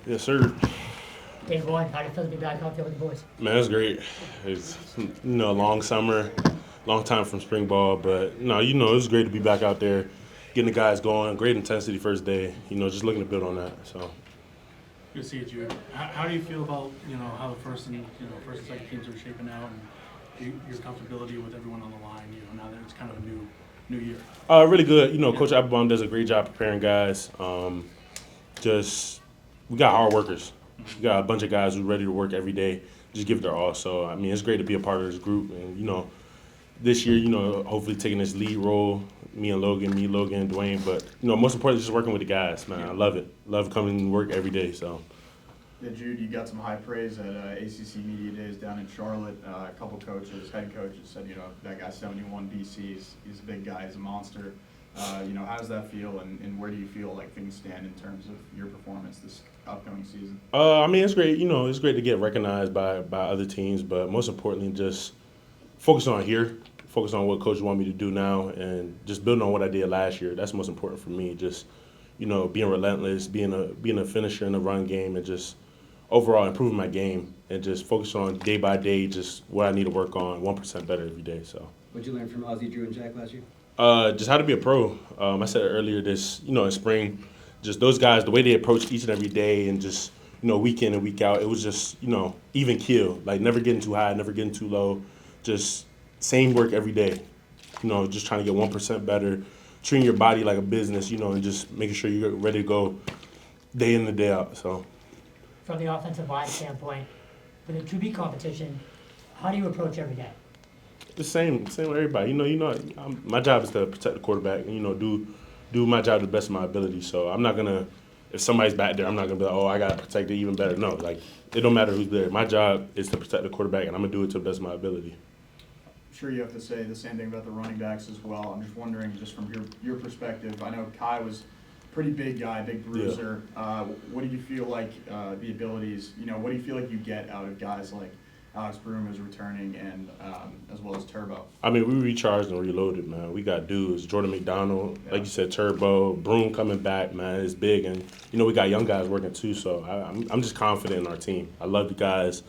Yes, sir. Day one, how do you feel to be back out there with the boys? Man, it's great. It's a long summer, long time from spring ball, but no, it was great to be back out there, getting the guys going. Great intensity first day. Just looking to build on that. So. Good to see you, Jude. How do you feel about how the first and second teams are shaping out, and your comfortability with everyone on the line? Now that it's kind of a new year. Really good. Coach Applebaum does a great job preparing guys. We got hard workers. We got a bunch of guys who are ready to work every day, just give it their all. So, it's great to be a part of this group. And, this year, hopefully taking this lead role, me, Logan, Dwayne. But, most importantly, just working with the guys, man. I love it. Love coming to work every day. So. Yeah, Jude, you got some high praise at ACC Media Days down in Charlotte. A couple coaches, head coaches said, that guy 71 DC, he's a big guy, he's a monster. How does that feel, and where do you feel like things stand in terms of your performance this upcoming season? It's great. It's great to get recognized by other teams, but most importantly, just focus on here, focus on what coaches want me to do now, and just building on what I did last year. That's most important for me. Just being relentless, being a finisher in the run game, and just overall improving my game, and just focus on day by day, just what I need to work on, 1% better every day. So. What'd you learn from Ozzie, Drew, and Jack last year? Just how to be a pro. I said it earlier this, in spring, just those guys, the way they approached each and every day and just, week in and week out, it was just, even keel. Like never getting too high, never getting too low. Just same work every day. Just trying to get 1% better, treating your body like a business, and just making sure you're ready to go day in and day out. So. From the offensive line standpoint, with the 2B competition, how do you approach every day? The same with everybody. My job is to protect the quarterback and do my job to the best of my ability. So I'm not gonna, if somebody's back there, I'm not gonna be like, oh, I gotta protect it even better. No, like it don't matter who's there. My job is to protect the quarterback, and I'm gonna do it to the best of my ability. I'm sure you have to say the same thing about the running backs as well. I'm just wondering, just from your perspective, I know Kai was a pretty big guy, big bruiser. Yeah. What do you feel like the abilities? What do you feel like you get out of guys like Alex Broom is returning, and as well as Turbo? We recharged and reloaded, man. We got dudes, Jordan McDonald, like you said, Turbo, Broom coming back, man. It's big, and we got young guys working too. So I'm just confident in our team. I love the guys,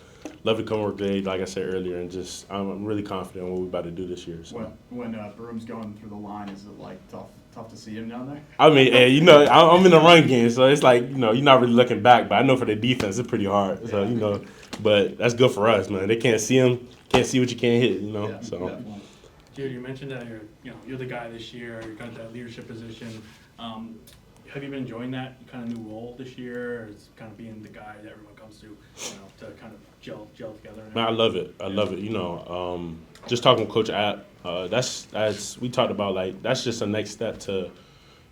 love to come work today, like I said earlier, and just I'm really confident in what we're about to do this year. So. When Broom's going through the line, is it like tough to see him down there? I'm in the run game, so it's like you're not really looking back, but I know for the defense it's pretty hard. So but that's good for us, man. They can't see him, can't see what you can't hit, Yeah, So. definitely. Dude, you mentioned that you're the guy this year. You got that leadership position. Have you been enjoying that kind of new role this year? Or it's kind of being the guy that everyone comes to, to kind of gel together? Man, I love it. I love it. Just talking with Coach App, that's we talked about, like, that's just a next step to,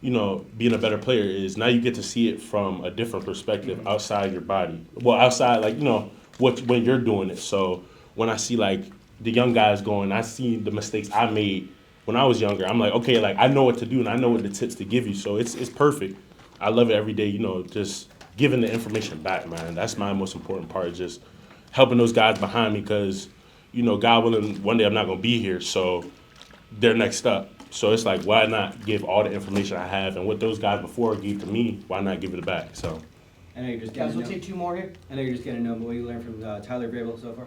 being a better player. Is now you get to see it from a different perspective outside your body. Well, outside, like, when you're doing it. So when I see, like, the young guys going, I see the mistakes I made when I was younger. I'm like, okay, like, I know what to do and I know what the tips to give you. So it's perfect. I love it every day, just giving the information back, man. That's my most important part, just helping those guys behind me because, God willing, one day I'm not going to be here. So they're next up. So it's like, why not give all the information I have? And what those guys before gave to me, why not give it back? So. I know you're just getting we'll take two more here. I know you're just getting to know, but what you learned from Tyler Vrabel so far?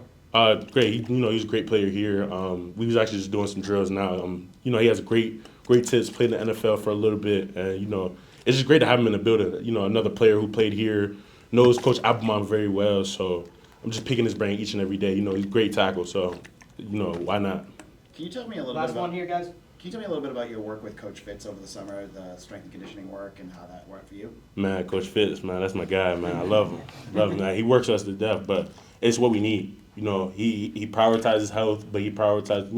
Great. He's a great player here. We was actually just doing some drills now. He has great tips. Played in the NFL for a little bit, and it's just great to have him in the building. Another player who played here, knows Coach Applebaum very well. So I'm just picking his brain each and every day. He's a great tackle. So why not? Can you tell me a little Last bit about one here, guys. Can you tell me a little bit about your work with Coach Fitz over the summer, the strength and conditioning work, and how that worked for you? Man, Coach Fitz, man, that's my guy, man. I love him. Man. He works us to death, but it's what we need. He prioritizes health, but he prioritizes,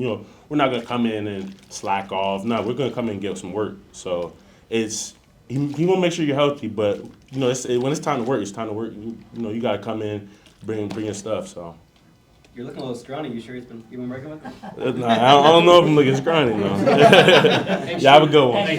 we're not going to come in and slack off. No, we're going to come in and get some work. So he want to make sure you're healthy, but, when it's time to work, it's time to work. You got to come in, bring your stuff, so. You're looking a little scrawny. You sure you've been working with him? I don't know if I'm looking scrawny, though. Yeah, have a good one.